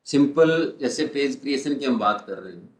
Simple जैसे page creation की हम बात कर रहे हैं।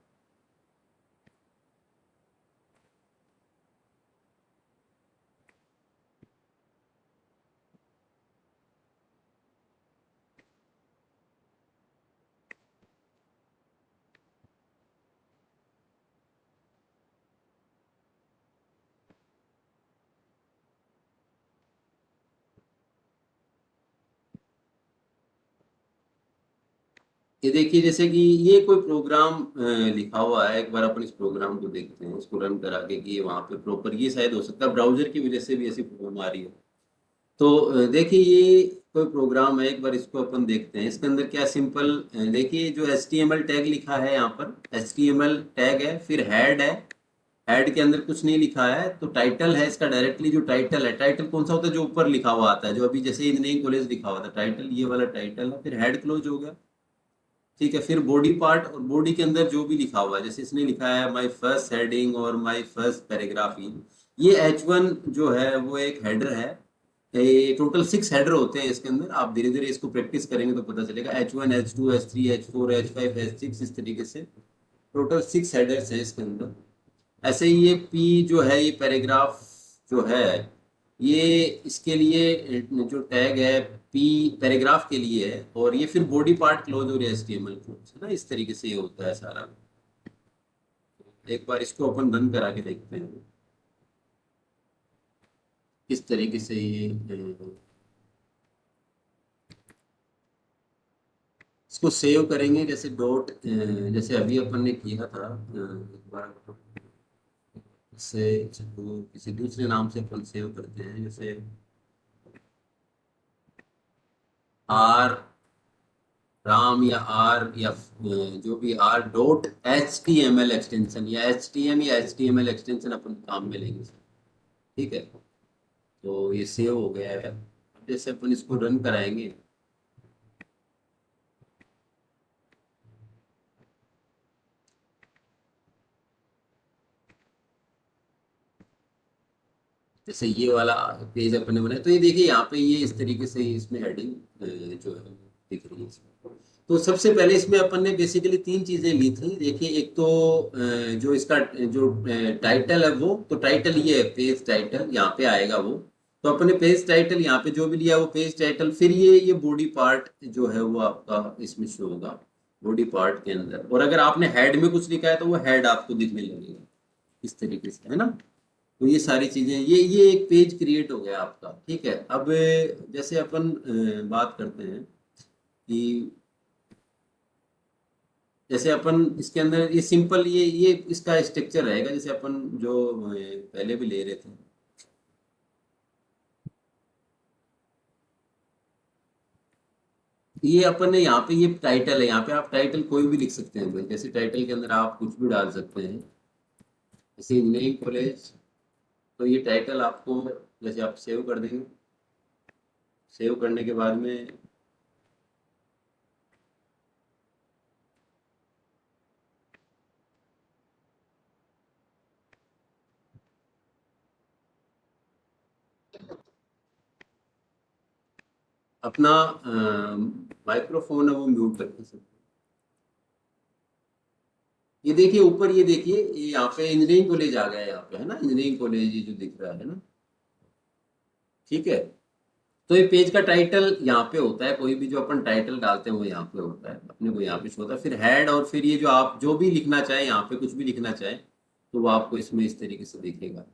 ये देखिए जैसे कि ये कोई प्रोग्राम लिखा हुआ है। एक बार अपन इस प्रोग्राम को देखते हैं, इसको रन करा के कि ये वहाँ पे प्रॉपर, ये शायद हो सकता है ब्राउजर की वजह से भी ऐसी प्रॉब्लम आ रही है। तो देखिए ये कोई प्रोग्राम है, एक बार इसको अपन देखते हैं। इसके अंदर क्या सिंपल देखिए जो HTML टैग लिखा है यहाँ पर, HTML टैग है, फिर हेड है। हेड के अंदर कुछ नहीं लिखा है, तो टाइटल है इसका। डायरेक्टली जो टाइटल है, टाइटल कौन सा होता है जो ऊपर लिखा हुआ आता है, जो अभी जैसे इंजीनियरिंग कॉलेज लिखा हुआ था टाइटल, ये वाला टाइटल है। फिर हेड क्लोज हो गया, ठीक है। फिर बॉडी पार्ट, और बॉडी के अंदर जो भी लिखा हुआ है, जैसे इसने लिखा है माय फर्स्ट हेडिंग और माय फर्स्ट पैराग्राफ इन। ये H1 जो है वो एक हेडर है। ये टोटल 6 हेडर होते हैं इसके अंदर। आप धीरे धीरे इसको प्रैक्टिस करेंगे तो पता चलेगा। H1, H2, H3, H4, H5, H6, इस तरीके से टोटल 6 हेडर्स है इसके अंदर। ऐसे ही ये पी जो है, ये पैराग्राफ जो है, ये इसके लिए जो टैग है पी पैराग्राफ के लिए है। और ये फिर बॉडी पार्ट क्लोज और HTML क्लोज है ना, इस तरीके से ये होता है सारा। एक बार इसको अपन रन करा के देखते हैं किस तरीके से ये इसको सेव करेंगे। जैसे डॉट जैसे अभी अपन ने किया था एक बार, इससे इसको किसी दूसरे नाम से अपन सेव करते हैं, जैसे आर राम या आर या जो भी आर डॉट HTML एक्सटेंशन, या HTM या HTML एक्सटेंशन अपन काम में लेंगे सर। ठीक है, तो ये सेव हो गया है। अब जैसे अपन इसको रन कराएंगे, जैसे ये वाला पेज अपने बनाया, तो ये देखिए यहाँ पे ये इस तरीके से इसमें हेडिंग जो है दिख रही है इसमें। तो सबसे पहले इसमें अपन ने बेसिकली 3 चीजें ली थी। देखिए एक तो जो इसका जो टाइटल है वो, तो टाइटल ये है पेज टाइटल, यहाँ पे आएगा वो। तो अपन ने पेज टाइटल यहाँ पे जो भी लिया वो पेज टाइटल। फिर ये बॉडी पार्ट जो है वो आपका इसमें शो होगा बॉडी पार्ट के अंदर। और अगर आपने हेड में कुछ लिखा है तो वो हेड आपको दिखने लगेगा इस तरीके से, है ना। तो ये सारी चीजें, ये एक पेज क्रिएट हो गया आपका। ठीक है, अब जैसे अपन बात करते हैं कि जैसे अपन इसके अंदर ये सिंपल ये इसका स्ट्रक्चर रहेगा, जैसे अपन जो पहले भी ले रहे थे। ये अपन ने यहाँ पे ये टाइटल है, यहाँ पे आप टाइटल कोई भी लिख सकते हैं भाई। जैसे टाइटल के अंदर आप कुछ भी डाल सकते हैं, जैसे इंजीनियरिंग कॉलेज। तो ये टाइटल आपको जैसे आप सेव कर देंगे, सेव करने के बाद में अपना माइक्रोफोन है वो म्यूट कर सकते हैं। ये देखिए ऊपर, ये देखिए ये यहाँ पे इंजीनियरिंग कॉलेज आ गया है, यहाँ पे है ना इंजीनियरिंग कॉलेज, ये जो दिख रहा है ना। ठीक है, तो ये पेज का टाइटल यहाँ पे होता है। कोई भी जो अपन टाइटल डालते हैं वो यहाँ पे होता है, अपने को यहाँ पे शो होता है। फिर हेड, और फिर ये जो आप जो भी लिखना चाहें, यहाँ पे कुछ भी लिखना चाहें तो वो आपको इसमें इस तरीके से दिखेगा।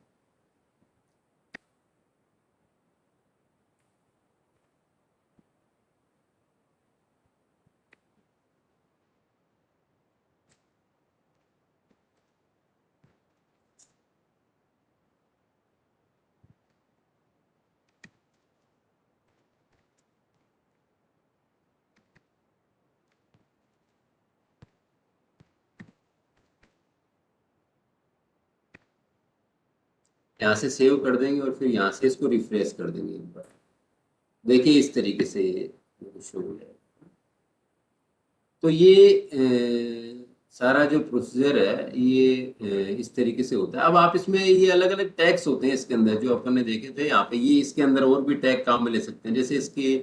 यहाँ से सेव कर देंगे और फिर यहाँ से इसको रिफ्रेश कर देंगे एक बार। देखिए इस तरीके से ये शो हो जाएगा। तो ये सारा जो प्रोसीजर है ये इस तरीके से होता है। अब आप इसमें ये अलग अलग टैग्स होते हैं इसके अंदर, जो अपन ने देखे थे यहाँ पे। ये इसके अंदर और भी टैग काम में ले सकते हैं, जैसे इसके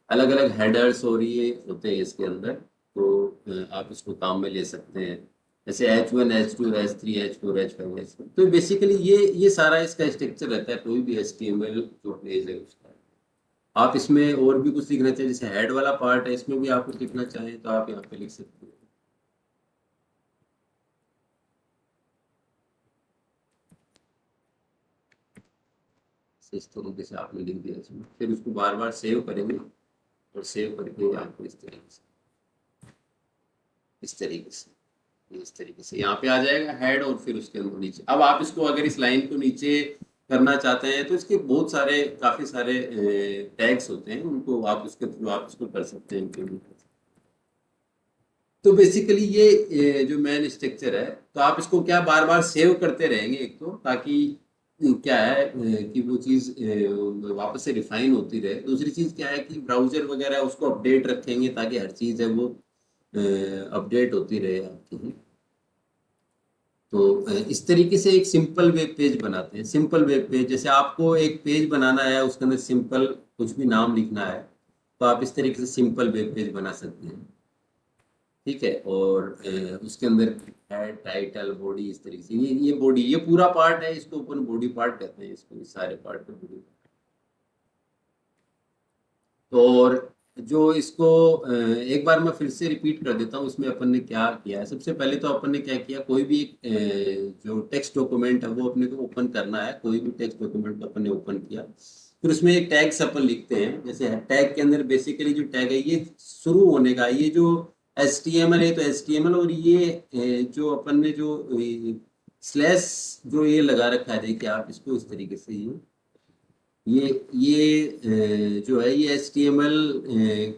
अलग अलग हेडर्स और ये होते हैं इसके अंदर। तो आप इसको काम में ले सकते हैं। जैसे H1, H2, H3, H4, H5, H6। तो बेसिकली ये सारा इसका स्ट्रक्चर रहता है कोई भी HTML जो पेज है उसका। आप इसमें और भी कुछ लिखना चाहिए, जैसे हेड वाला पार्ट है, इसमें भी आप कुछ लिखना चाहें तो आप यहाँ पे लिख सकते हैं। इस तरीके से आपने लिख दिया इसमें, फिर उसको बार बार सेव करेंगे और सेव करके आपको इस तरीके से यहाँ पे आ जाएगा हेड, और फिर उसके अंदर नीचे। अब आप इसको अगर इस लाइन को नीचे करना चाहते हैं तो इसके बहुत सारे काफी सारे टैग्स होते हैं, उनको आप उसके थ्रू आप इसको कर सकते हैं, implement कर सकते हैं। तो बेसिकली ये जो मेन स्ट्रक्चर है, तो आप इसको क्या बार बार सेव करते रहेंगे एक तो, ताकि क्या है कि वो चीज़ वापस से रिफाइन होती रहे। दूसरी चीज़ क्या है कि ब्राउज़र वगैरह उसको अपडेट रखेंगे ताकि हर चीज़ है वो अपडेट होती रहे आपकी। तो इस तरीके से एक सिंपल वेब पेज बनाते हैं। सिंपल वेब पेज, जैसे आपको एक पेज बनाना है, उसके अंदर सिंपल कुछ भी नाम लिखना है, तो आप इस तरीके से सिंपल वेब पेज बना सकते हैं। ठीक है, और उसके अंदर हेड, टाइटल, बॉडी, इस तरीके से ये बॉडी, ये पूरा पार्ट है, इसको अपन बॉडी पार्ट कहते हैं, इसको इस सारे पार्ट को बॉडी। तो और जो इसको एक बार मैं फिर से रिपीट कर देता हूँ, इसमें अपन ने क्या किया है। सबसे पहले तो अपन ने क्या किया, कोई भी एक जो टेक्स्ट डॉक्यूमेंट है वो अपने को ओपन करना है। कोई भी टेक्स्ट डॉक्यूमेंट को अपन ने ओपन किया, फिर उसमें एक टैग्स अपन लिखते हैं। जैसे टैग के अंदर बेसिकली जो टैग है ये शुरू होने का, ये जो HTML है तो HTML, और ये जो अपन ने जो स्लैश जो ये लगा रखा है, देखिए आप इसको इस तरीके से, ये जो है ये HTML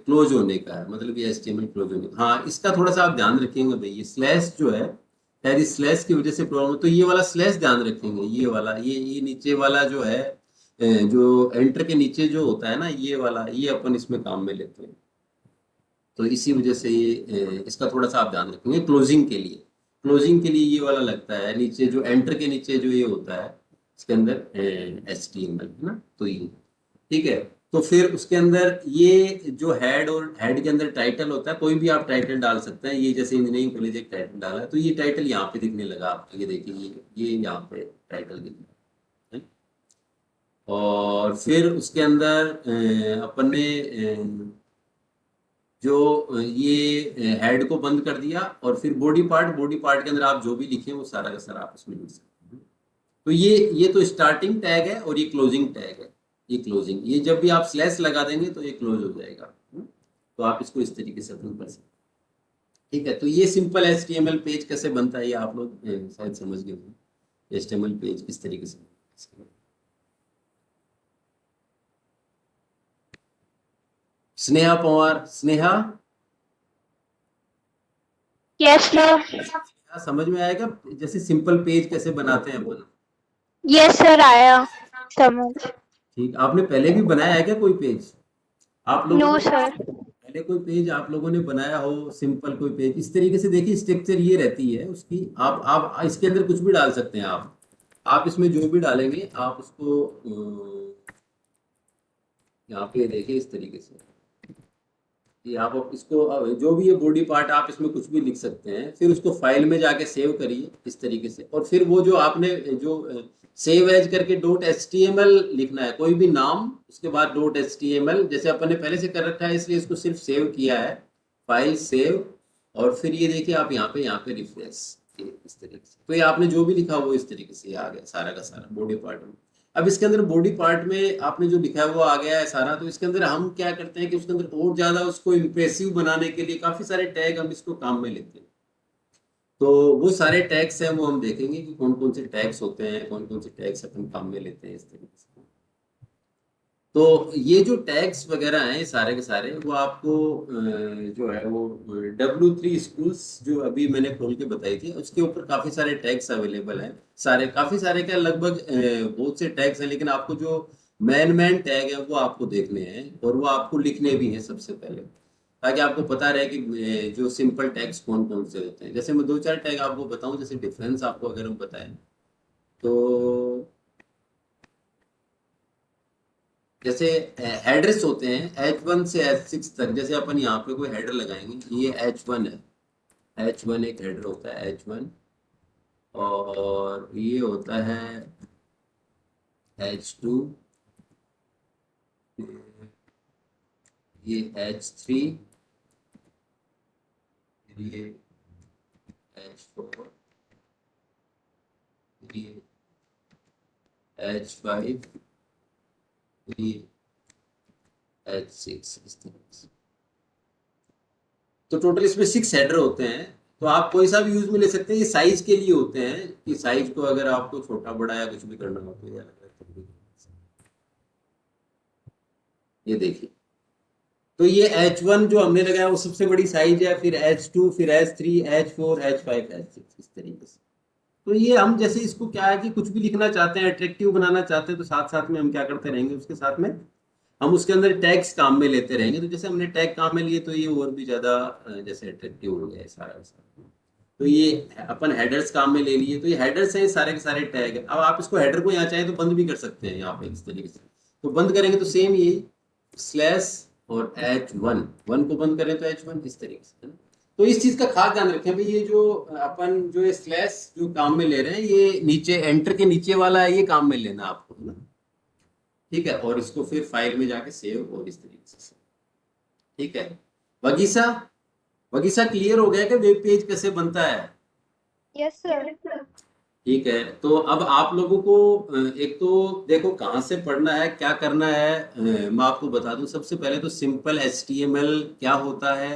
क्लोज होने का है, मतलब ये HTML क्लोज होने का। हाँ, इसका थोड़ा सा आप ध्यान रखेंगे भाई, ये स्लैश जो है, यार इस स्लैश की वजह से प्रॉब्लम, तो ये वाला स्लैश ध्यान रखेंगे। ये वाला, ये नीचे वाला जो है, जो एंटर के नीचे जो होता है ना, ये वाला, ये अपन इसमें काम में लेते हैं। तो इसी वजह से ये इसका थोड़ा सा आप ध्यान रखेंगे। क्लोजिंग के लिए ये वाला लगता है नीचे, जो एंटर के नीचे जो ये होता है, इसके अंदर HTML है ना, तो ये ठीक है। तो फिर उसके अंदर ये जो हेड, और हेड के अंदर टाइटल होता है, कोई भी आप टाइटल डाल सकते हैं। ये जैसे इंजीनियरिंग कॉलेज एक टाइटल डाला है, तो ये टाइटल यहाँ पे दिखने लगा आपको, ये देखिए, ये यहाँ पे टाइटल दिख रहा है। और फिर उसके अंदर अपन ने जो ये हेड को बंद कर दिया, और फिर बॉडी पार्ट के अंदर आप जो भी लिखे वो सारा का सारा आप इसमें लिख सकते हैं। तो ये तो स्टार्टिंग टैग है, और ये क्लोजिंग टैग है। ये क्लोजिंग, ये जब भी आप स्लैश लगा देंगे तो ये क्लोज हो जाएगा। तो आप इसको इस तरीके से अपन कर सकते हैं। ठीक है, तो ये सिंपल HTML पेज कैसे बनता है, ये आप लोग शायद समझ गए होंगे। HTML पेज किस तरीके से बनता है। Sneha Pawar, Sneha, yes sir. समझ में आएगा जैसे सिंपल पेज कैसे बनाते हैं अपन। यस सर, आया समझ। ठीक, आपने पहले भी बनाया है क्या कोई पेज, आप लोगों नो ने सर। पहले कोई पेज आप लोगों ने बनाया हो, सिंपल कोई पेज इस तरीके से? देखिए स्ट्रक्चर ये रहती है उसकी। आप इसके अंदर कुछ भी डाल सकते हैं। आप इसमें जो भी डालेंगे आप उसको यहाँ पे देखिए इस तरीके से, कि आप इसको जो भी ये बॉडी पार्ट, आप इसमें कुछ भी लिख सकते हैं। फिर उसको फाइल में जाके सेव करिए इस तरीके से, और फिर वो जो आपने जो सेव एज करके .html लिखना है, कोई भी नाम, उसके बाद .html, जैसे अपन ने पहले से कर रखा है इसलिए इसको सिर्फ सेव किया है, फाइल सेव। और फिर ये देखिए आप यहाँ पे रिफ्रेश, इस तरीके से। तो ये आपने जो भी लिखा वो इस तरीके से आ गया सारा का सारा बॉडी पार्ट में। अब इसके अंदर बॉडी पार्ट में आपने जो लिखा है वो आ गया है सारा। तो इसके अंदर हम क्या करते हैं कि उसके अंदर और ज्यादा उसको इम्प्रेसिव बनाने के लिए काफी सारे टैग हम इसको काम में लेते हैं। तो वो सारे टैग्स हैं, वो हम देखेंगे कि कौन कौन से टैग्स होते हैं, कौन कौन से टैग्स अपन काम में लेते हैं इस तरीके से। तो ये जो टैग्स वगैरह हैं सारे के सारे, वो आपको जो है वो W3 स्कूल्स जो अभी मैंने खोल के बताई थी, उसके ऊपर काफी सारे टैग्स अवेलेबल हैं। काफी सारे क्या, लगभग बहुत से टैग्स हैं, लेकिन आपको जो मैन टैग है वो आपको देखने हैं, और वो आपको लिखने भी हैं सबसे पहले, ताकि आपको पता रहे कि जो सिंपल टैग्स कौन कौन से होते हैं। जैसे मैं दो चार टैग आपको बताऊं, जैसे डिफरेंस आपको अगर हम बताएं तो, जैसे हेडर्स होते हैं H1 से H6 तक। जैसे अपन यहाँ पे कोई हेडर लगाएंगे, ये H1 है, H1 एक हेडर होता है H1, और ये होता है H2, ये H3, ये H4, ये H5, ये H6, इस तरह से। तो टोटल इसमें 6 हेडर होते हैं। तो आप कोई सा भी यूज में ले सकते हैं, ये साइज के लिए होते हैं कि साइज को अगर आपको छोटा बड़ा या कुछ भी करना हो तो ये अलग अलग तरीके से। ये देखिए, तो ये H1 जो हमने लगाया वो सबसे बड़ी साइज है, फिर H2, फिर H3, H4, H5, H6, इस तरीके से। तो ये हम जैसे इसको क्या है कि कुछ भी लिखना चाहते हैं, अट्रैक्टिव बनाना चाहते हैं, तो साथ साथ में हम क्या करते रहेंगे, उसके साथ में हम उसके अंदर टैग्स काम में लेते रहेंगे। तो जैसे हमने टैग काम में लिए तो ये और भी ज्यादा जैसे अट्रैक्टिव हो गया है सारा सारा। तो ये अपन हेडर्स काम में ले लिए, तो ये हेडर्स हैं, सारे के सारे टैग है। अब आप इसको हेडर को यहाँ चाहे तो बंद भी कर सकते हैं यहाँ पे इस तरीके से। तो बंद करेंगे तो सेम ये स्लैश और H1 को बंद करें तो H1, इस तरीके से, है ना। तो इस चीज का खास ध्यान रखें भाई, ये जो अपन जो ये स्लैश जो काम में ले रहे हैं, ये नीचे एंटर के नीचे वाला है, ये काम में लेना आपको, है ना। ठीक है, और इसको फिर फाइल में जाके सेव और इस तरीके से। ठीक है, वगीसा, वगीसा क्लियर हो गया कि वेब पेज कैसे बनता है? Yes sir. ठीक है, तो अब आप लोगों को एक तो देखो कहाँ से पढ़ना है, क्या करना है। मैं आपको बता दूं, सबसे पहले तो सिंपल HTML क्या होता है,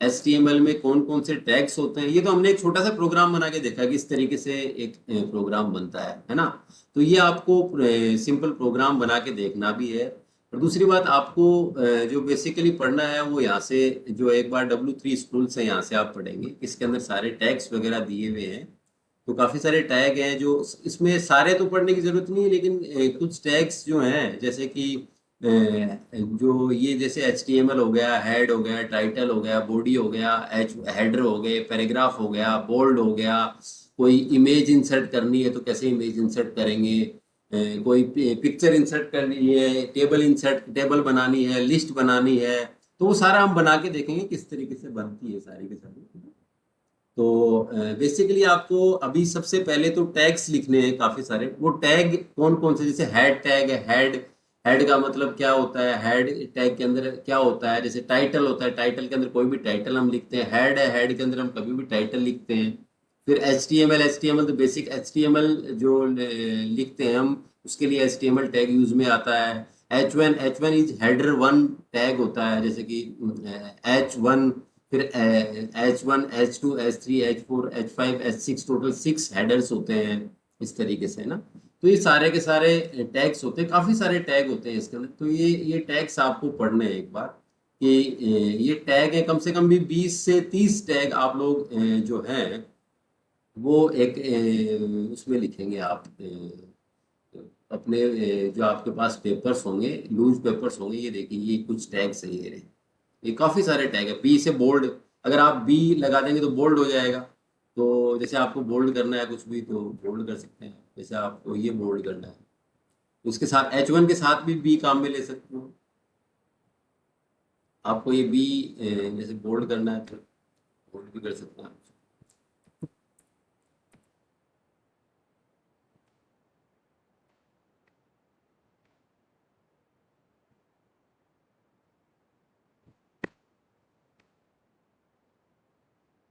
HTML में कौन कौन से टैग्स होते हैं, ये तो हमने एक छोटा सा प्रोग्राम बना के देखा कि इस तरीके से एक प्रोग्राम बनता है ना। तो ये आपको सिंपल प्रोग्राम बना के देखना भी है। और दूसरी बात आपको जो बेसिकली पढ़ना है वो यहाँ से, जो एक बार W3 स्कूल से यहाँ से आप पढ़ेंगे, इसके अंदर सारे टैग्स वगैरह दिए हुए हैं। तो काफ़ी सारे टैग हैं जो इसमें, सारे तो पढ़ने की ज़रूरत नहीं है, लेकिन कुछ टैग्स जो हैं जैसे कि जो ये जैसे HTML हो गया, हेड हो गया, टाइटल हो गया, बॉडी हो गया, हेडर हो गए, पैराग्राफ हो गया, बोल्ड हो गया। कोई इमेज इंसर्ट करनी है तो कैसे इमेज इंसर्ट करेंगे, कोई पिक्चर इंसर्ट करनी है, टेबल इंसर्ट, टेबल बनानी है, लिस्ट बनानी है, तो वो सारा हम बना के देखेंगे किस तरीके से बनती है सारी की सारी। तो बेसिकली आपको अभी सबसे पहले तो टैग्स लिखने हैं काफी सारे। वो टैग कौन कौन से, जैसे हेड टैग है, हेड, हेड का मतलब क्या होता है, हेड टैग के अंदर क्या होता है। जैसे टाइटल होता है, टाइटल के अंदर कोई भी टाइटल हम लिखते हैं। हेड है, हेड के अंदर हम कभी भी टाइटल लिखते हैं। फिर HTML, HTML तो बेसिक HTML जो लिखते हैं हम, उसके लिए HTML टैग यूज में आता है। H1, H1 is header 1 tag होता है, जैसे कि H1, फिर H1, H2, H3, H4, H5, H6, total 6 headers होते हैं इस तरीके से, ना। तो ये सारे के सारे टैग्स होते हैं, काफी सारे टैग होते हैं इसके अंदर। तो ये टैग्स आपको पढ़ने हैं एक बार कि ये टैग है, कम से कम भी 20 से 30 टैग आप लोग जो हैं वो एक उसमें लिखेंगे आप अपने जो आपके पास पेपर्स होंगे, लूज पेपर्स होंगे। ये देखिए, ये कुछ टैग्स है, ये रहे। ये काफी सारे टैग है। बी से बोल्ड, अगर आप बी लगा देंगे तो बोल्ड हो जाएगा। तो जैसे आपको बोल्ड करना है कुछ भी तो बोल्ड कर सकते हैं, जैसे आपको ये बोल्ड करना है, उसके साथ H1 के साथ भी बी काम में ले सकते हो। आपको ये बी जैसे बोल्ड करना है तो बोल्ड भी कर सकते हैं आप।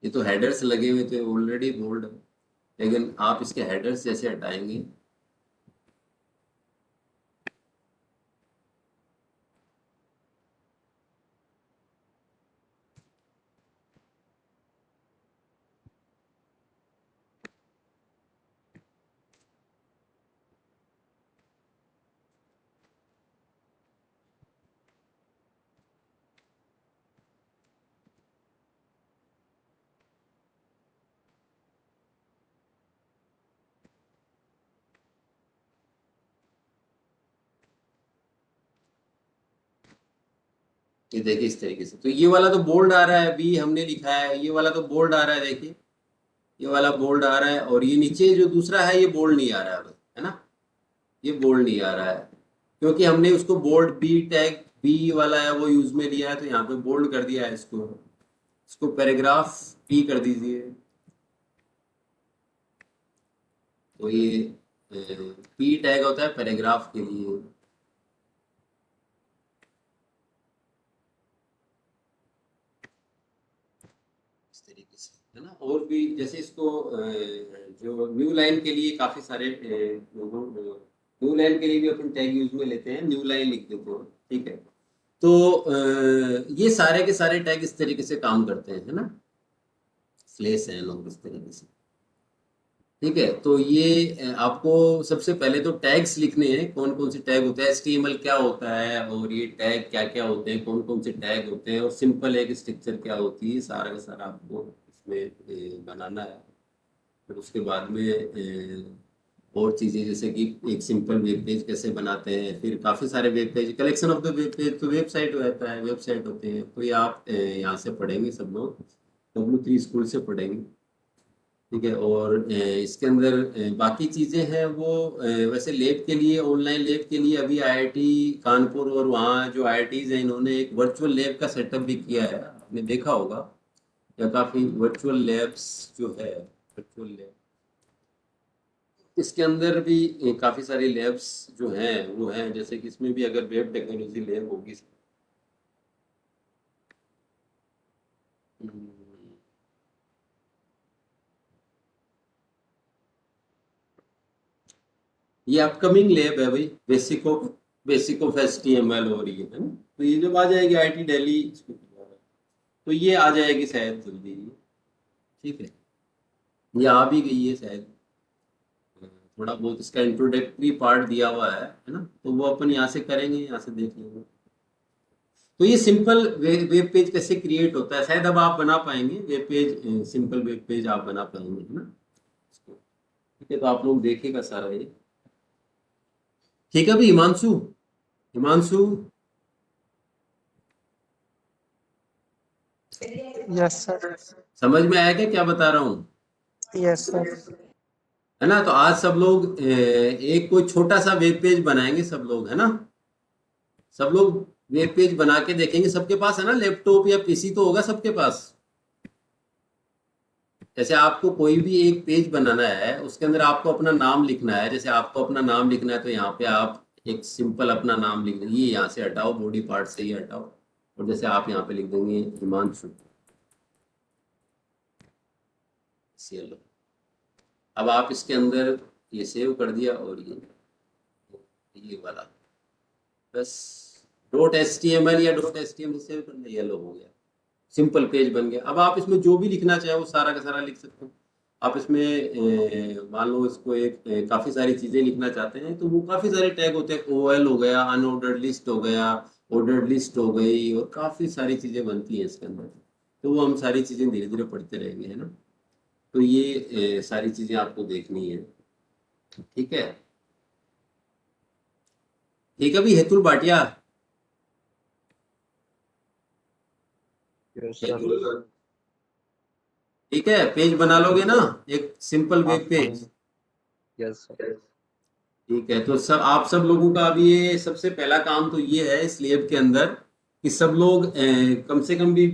ये तो हेडर्स लगे हुए थे ऑलरेडी बोल्ड, लेकिन आप इसके हेडर्स जैसे हटाएंगे, ये देखिए इस तरीके से। तो ये वाला तो बोल्ड आ रहा है, बी हमने लिखा है, ये वाला तो बोल्ड आ रहा है, देखिए ये वाला बोल्ड आ रहा है। और ये नीचे जो दूसरा है ये बोल्ड नहीं आ रहा है ना, ये बोल्ड नहीं आ रहा है, क्योंकि हमने उसको बोल्ड बी टैग बी वाला है वो यूज में लिया है, तो यहाँ पे बोल्ड कर दिया है इसको। इसको पैराग्राफ पी कर दीजिए। तो ये पी टैग होता है पैराग्राफ के लिए। इस तरीके से है ना। और भी जैसे इसको जो न्यू लाइन के लिए काफी सारे न्यू लाइन के लिए भी अपन टैग यूज में लेते हैं, न्यू लाइन लिख देते हैं, ठीक है। तो ये सारे के सारे टैग इस तरीके से काम करते हैं, है ना। स्लेस हैं लोग इस तरीके से, ठीक है। तो ये आपको सबसे पहले तो टैग्स लिखने हैं, कौन कौन से टैग होते हैं, HTML क्या होता है, और ये टैग क्या क्या होते हैं, कौन कौन से टैग होते हैं, और सिंपल एक स्ट्रक्चर क्या होती है, सारा का सारा आपको इसमें बनाना है। फिर उसके बाद में और चीज़ें जैसे कि एक सिंपल वेब पेज कैसे बनाते हैं, फिर काफ़ी सारे web page, collection of the web page, तो वेबसाइट रहता है, वेबसाइट होते हैं। तो ये आप यहाँ से पढ़ेंगे सब लोग, W3 स्कूल से पढ़ेंगे, ठीक है। और इसके अंदर बाकी चीज़ें हैं वो वैसे लैब के लिए, ऑनलाइन लैब के लिए अभी IIT कानपुर और वहाँ जो IITs हैं, इन्होंने एक वर्चुअल लैब का सेटअप भी किया है, आपने देखा होगा, या काफ़ी वर्चुअल लैब्स जो है, वर्चुअल लैब, इसके अंदर भी काफ़ी सारी लैब्स जो हैं वो हैं, जैसे कि इसमें भी अगर वेब टेक्नोलॉजी लैब होगी। हम्म, ये अपकमिंग लैब है भाई, बेसिक ऑफ HTML हो रही है ना। तो ये जब आ जाएगी IIT दिल्ली, तो ये आ जाएगी शायद जल्दी, ठीक है। ये आ भी गई है शायद, थोड़ा बहुत इसका इंट्रोडक्टरी पार्ट दिया हुआ है ना। तो वो अपन यहाँ से करेंगे, यहाँ से देख लेंगे। तो ये सिंपल वेब पेज कैसे क्रिएट होता है, शायद अब आप बना पाएंगे web page, simple web page आप बना पाएंगे, है ना। ठीक है, तो आप लोग देखिएगा सारा ये, ठीक है भाई। Himanshu, Himanshu, yes sir. समझ में आया क्या क्या बता रहा हूँ, यस सर। है ना। तो आज सब लोग एक कोई छोटा सा वेब पेज बनाएंगे सब लोग, है ना। सब लोग वेब पेज बना के देखेंगे, सबके पास है ना लैपटॉप या PC तो होगा सबके पास। जैसे आपको कोई भी एक पेज बनाना है, उसके अंदर आपको अपना नाम लिखना है, जैसे आपको अपना नाम लिखना है तो यहाँ पे आप एक सिंपल अपना नाम लिख देंगे, ये यहाँ से हटाओ, बॉडी पार्ट से ही हटाओ, और जैसे आप यहाँ पे लिख देंगे हिमांशु, लो। अब आप इसके अंदर ये सेव कर दिया, और ये वाला बस .html या .html सेव कर दिया, येलो हो गया, सिंपल पेज बन गया। अब आप इसमें जो भी लिखना चाहे वो सारा का सारा लिख सकते हो। आप इसमें मान लो इसको एक काफ़ी सारी चीज़ें लिखना चाहते हैं, तो वो काफ़ी सारे टैग होते हैं, OL हो गया, अनऑर्डर्ड लिस्ट हो गया, ऑर्डर्ड लिस्ट हो गई, और काफ़ी सारी चीज़ें बनती हैं इसके अंदर। तो वो हम सारी चीज़ें धीरे धीरे पढ़ते रहेंगे, है ना। तो ये सारी चीज़ें आपको देखनी है, ठीक है। ठीक है भाई, हेतुल भाटिया, ठीक है। पेज बना लोगे ना, एक simple web page, yes sir. ठीक है। तो सब आप सब लोगों का अभी ये सबसे पहला काम तो ये है इस लैब के अंदर, कि सब लोग कम से कम भी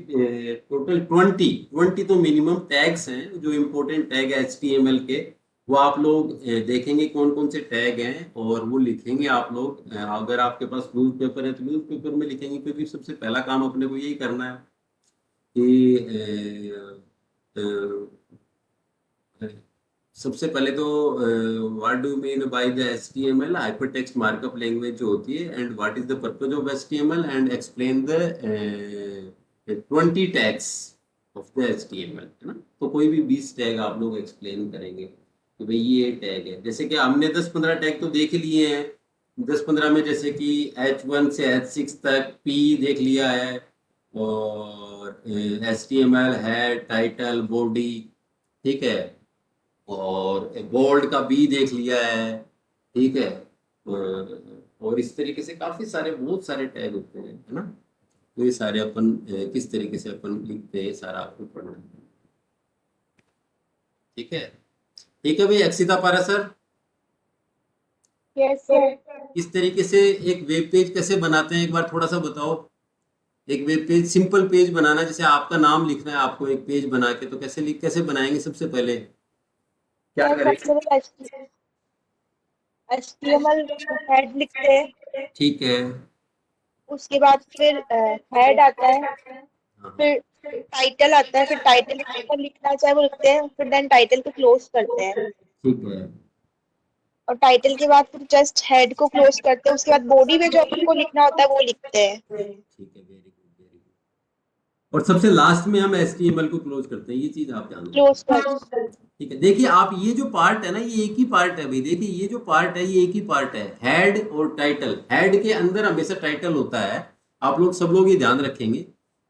टोटल 20 तो मिनिमम टैग्स हैं, जो इम्पोर्टेंट टैग है HTML के, वो आप लोग देखेंगे कौन कौन से टैग हैं, और वो लिखेंगे आप लोग। अगर आपके पास न्यूज़पेपर है तो न्यूज़पेपर में लिखेंगे, क्योंकि सबसे पहला काम अपने को यही करना है कि सबसे पहले तो what do mean by the HTML, hypertext markup language जो होती है, and what is the purpose of HTML, and explain the 20 tags of the HTML, है ना। तो कोई भी 20 टैग आप लोग एक्सप्लेन करेंगे कि भाई ये टैग है। जैसे कि हमने 10-15 टैग तो देख लिए हैं, 10-15 में जैसे कि H1 से H6 तक P देख लिया है, और HTML है, टाइटल, बॉडी, ठीक है, और बोल्ड का B देख लिया है, ठीक है। और इस तरीके से काफी सारे, बहुत सारे टैग होते हैं, है ना। तो ये सारे अपन किस तरीके से अपन लिखते हैं, सारा आपको पढ़ना है, ठीक है। ठीक है भाई, अक्षिता पारा सर, यस सर। इस तरीके से एक वेब पेज कैसे बनाते हैं एक बार थोड़ा सा बताओ। एक वेब पेज, सिंपल पेज बनाना, जैसे आपका नाम लिखना है आपको एक पेज बना के, तो कैसे बनाएंगे? सबसे पहले क्या सर करेंगे? सबसे पहले HTML हेड लिखते हैं, ठीक है। उसके बाद फिर हेड आता है, हाँ हाँ, फिर टाइटल आता है, फिर टाइटल के ऊपर लिखना चाहे वो लिखते हैं, फिर देन टाइटल को क्लोज करते हैं, ठीक है। और टाइटल के बाद फिर जस्ट हेड को क्लोज करते हैं, उसके बाद बॉडी में जो अपन को लिखना होता है वो लिखते हैं। ठीक है, वेरी गुड वेरी गुड। और सबसे लास्ट में हम HTML को क्लोज करते हैं, ये चीज आप ध्यान क्लोज कर रखिए। ठीक है, देखिए आप ये जो पार्ट है ना, ये एक ही पार्ट है भाई। देखिए ये जो पार्ट है ये एक ही पार्ट है, हेड और टाइटल। हेड के अंदर हमेशा टाइटल होता है, आप लोग सब लोग ये ध्यान रखेंगे।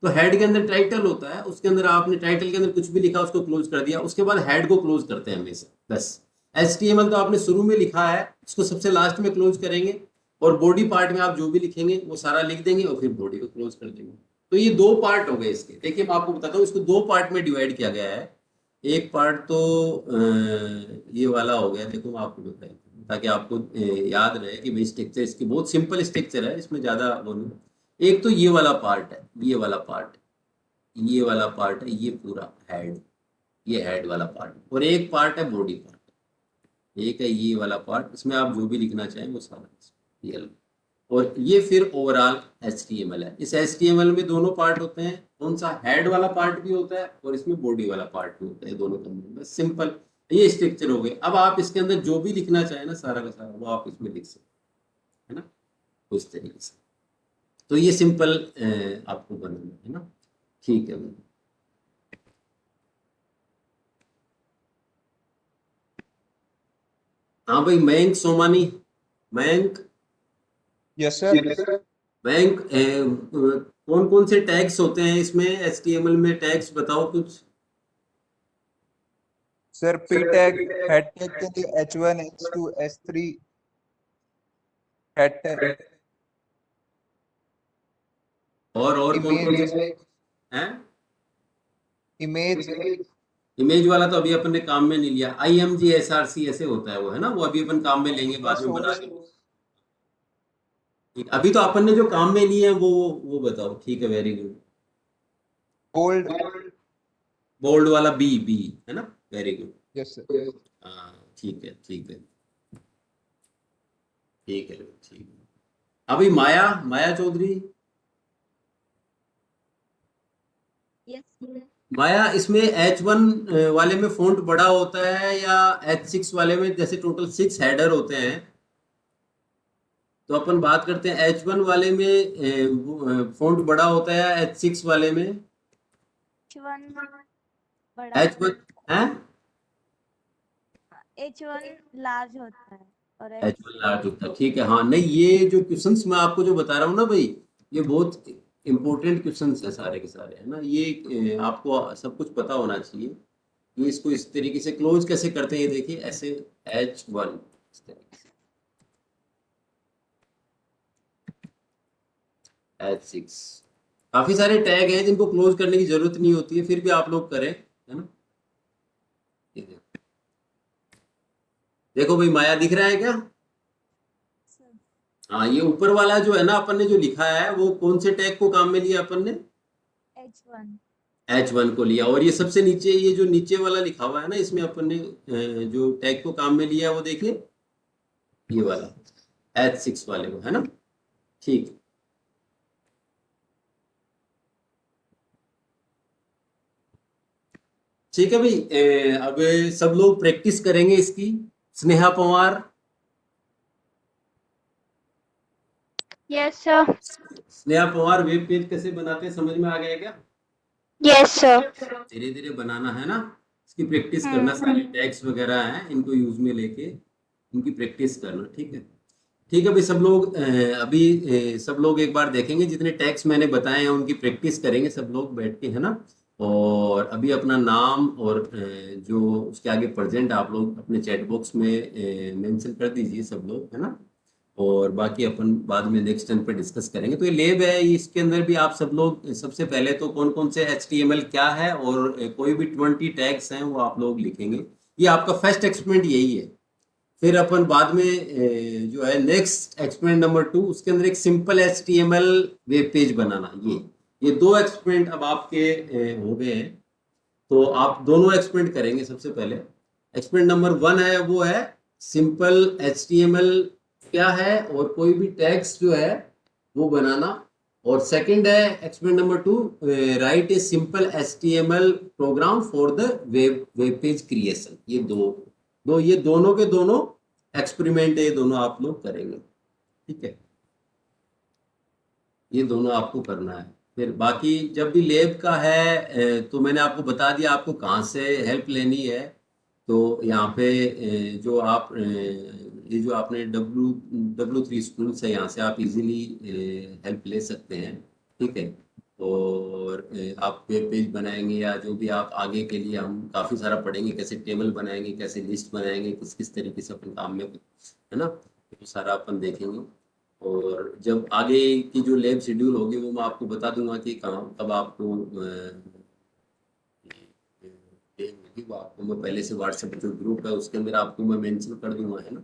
तो हेड के अंदर टाइटल होता है, उसके अंदर आपने टाइटल के अंदर कुछ भी लिखा उसको क्लोज कर दिया, उसके बाद हेड को क्लोज करते हैं हमेशा बस। HTML तो आपने शुरू में लिखा है, इसको सबसे लास्ट में क्लोज करेंगे, और बॉडी पार्ट में आप जो भी लिखेंगे वो सारा लिख देंगे और फिर बॉडी को क्लोज कर देंगे। तो ये दो पार्ट हो गए इसके। देखिए मैं आपको बताता हूँ, इसको दो पार्ट में डिवाइड किया गया है। एक पार्ट तो ये वाला हो गया, देखो मैं आपको बताता हूँ ताकि आपको याद रहे कि भाई स्ट्रक्चर इसकी बहुत सिंपल स्ट्रक्चर है, इसमें ज़्यादा वो नहीं। एक तो ये वाला पार्ट है, ये वाला पार्ट, ये वाला पार्ट है, ये पूरा हेड, ये हेड वाला पार्ट, और एक पार्ट है बॉडी पार्ट। एक है ये वाला पार्ट, इसमें आप जो भी लिखना चाहें वो सारा ये लो। और ये फिर ओवरऑल HTML है। इस HTML में दोनों पार्ट होते हैं, कौन सा? हेड वाला पार्ट भी होता है और इसमें बॉडी वाला पार्ट भी होता है, दोनों कंबाइन। बस सिंपल ये स्ट्रक्चर हो गए। अब आप इसके अंदर जो भी लिखना चाहें ना, सारा का सारा वो आप इसमें लिख सकते हैं ना, उस तरीके से। तो ये सिंपल आपको बनाना है ना, ठीक है भाई। हाँ भाई, Mayank Somani, Mayank, Yes, sir. Bank, कौन कौन से टैग्स होते हैं इसमें HTML में? टैग्स बताओ कुछ। Sir, P tag, head tag के लिए H1, H2, H3, head tag, और कौन कौन image, से हैं? image, इमेज वाला तो अभी अपन ने काम में नहीं लिया, IMG SRC ऐसे होता है वो, है ना, वो अभी अपन काम में लेंगे बाद में बना के। ठीक, अभी तो अपन ने जो काम में लिए हैं वो बताओ। ठीक है, वेरी गुड। bold. बोल्ड वाला बी है ना, वेरी गुड। Yes, sir. हाँ ठीक है ठीक है ठीक है ठीक है। अभी माया, माया चौधरी, यस माया, इसमें H1 वाले में फ़ॉन्ट बड़ा होता है या H6 वाले में? जैसे टोटल 6 हेडर होते हैं, तो अपन बात करते हैं H1 वाले में फ़ॉन्ट बड़ा होता है या H6 वाले में? H1 बड़ा H1 है, H1 लार्ज होता है और H1 लार्ज होता है, ठीक है। हाँ नहीं, ये जो क्वेश्चंस मैं आपको जो बता रहा हूँ ना भाई, ये बहुत इंपॉर्टेंट क्वेश्चंस है सारे के सारे, है ना। ये आपको सब कुछ पता होना चाहिए। ये इसको इस तरीके से क्लोज कैसे करते हैं, ये देखिए ऐसे, H1 इस तरीके से, H6। काफी सारे टैग हैं जिनको क्लोज करने की जरूरत नहीं होती है, फिर भी आप लोग करें, है ना। ये देखो भाई, माया दिख रहा है क्या? हाँ, ये ऊपर वाला जो है ना, अपन ने जो लिखा है वो कौन से टैग को काम में लिया अपन ने? H1 H1 को लिया। और ये सबसे नीचे, ये जो नीचे वाला लिखा हुआ है ना, इसमें अपन ने जो टैग को काम में लिया है वो देखिए, ये वाला H6 वाले को, है ना। ठीक है। ठीक है भाई, अब सब लोग प्रैक्टिस करेंगे इसकी। Sneha Pawar, yes sir. Sneha Pawar, web page कैसे बनाते हैं समझ में आ गया क्या? Yes sir. धीरे धीरे बनाना है ना, इसकी प्रैक्टिस करना। सारे टैग्स वगैरह हैं, इनको यूज में लेके इनकी प्रैक्टिस करना, ठीक है। ठीक है भाई, सब लोग अभी सब लोग एक बार देखेंगे, जितने टैग्स मैंने बताए हैं उनकी प्रैक्टिस करेंगे सब लोग बैठ के, है ना। और अभी अपना नाम और जो उसके आगे प्रेजेंट आप लोग अपने चैट बॉक्स में मेंशन कर दीजिए सब लोग, है ना। और बाकी अपन बाद में नेक्स्ट टाइम पे डिस्कस करेंगे। तो ये लैब है, इसके अंदर भी आप सब लोग सबसे पहले तो कौन कौन से HTML क्या है और कोई भी 20 टैग्स हैं वो आप लोग लिखेंगे। ये आपका फर्स्ट एक्सपेरिमेंट यही है। फिर अपन बाद में जो है नेक्स्ट एक्सपेरिमेंट नंबर 2, उसके अंदर एक सिंपल HTML वेब पेज बनाना। ये ये 2 एक्सपेरिमेंट अब आपके हो गए हैं, तो आप दोनों एक्सपेरिमेंट करेंगे। सबसे पहले एक्सपेरिमेंट नंबर 1 है, वो है सिंपल HTML क्या है और कोई भी टैग्स जो है वो बनाना, और सेकंड है experiment number 2, write a simple HTML program for the web page creation. ये दोनों के दोनों एक्सपेरिमेंट है, ये दोनों आप लोग करेंगे, ठीक है। ये दोनों आपको करना है। फिर बाकी जब भी लैब का है तो मैंने आपको बता दिया आपको कहाँ से हेल्प लेनी है। तो यहाँ पे जो आप ये जो आपने W3 स्कूल से, यहाँ से आप इजीली हेल्प ले सकते हैं, ठीक है। और आप वेब पेज बनाएंगे या जो भी आप आगे के लिए, हम काफ़ी सारा पढ़ेंगे, कैसे टेबल बनाएंगे, कैसे लिस्ट बनाएंगे, किस किस तरीके से अपन काम में, है ना, तो सारा अपन देखेंगे। और जब आगे की जो लैब शेड्यूल होगी वो मैं आपको बता दूंगा कि कहाँ कब आपको लैब होगी, वो आपको मैं पहले से व्हाट्सएप जो ग्रुप है उसके अंदर आपको मैं मेंशन कर दूंगा, है ना।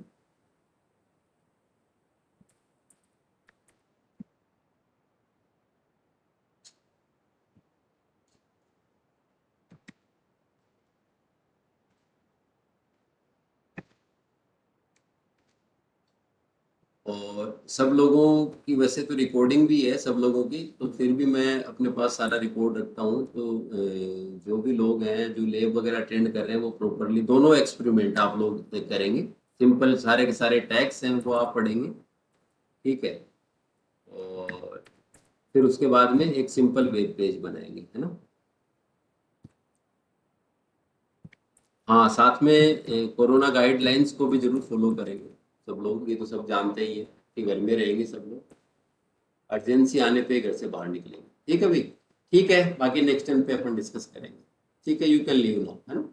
और सब लोगों की वैसे तो रिकॉर्डिंग भी है सब लोगों की, तो फिर भी मैं अपने पास सारा रिकॉर्ड रखता हूँ। तो जो भी लोग हैं जो लैब वगैरह अटेंड कर रहे हैं वो प्रॉपरली दोनों एक्सपेरिमेंट आप लोग करेंगे। सिंपल सारे के सारे टैग्स हैं वो आप पढ़ेंगे, ठीक है। और फिर उसके बाद में एक सिंपल वेब पेज बनाएंगे, है ना। हाँ, साथ में कोरोना गाइडलाइंस को भी जरूर फॉलो करेंगे सब लोग। ये तो सब जानते ही है कि घर में रहेंगे सब लोग, अर्जेंसी आने पे घर से बाहर निकलेंगे, ठीक है भाई। ठीक है, बाकी नेक्स्ट टाइम पे अपन डिस्कस करेंगे, ठीक है। यू कैन लीव नाउ, है ना।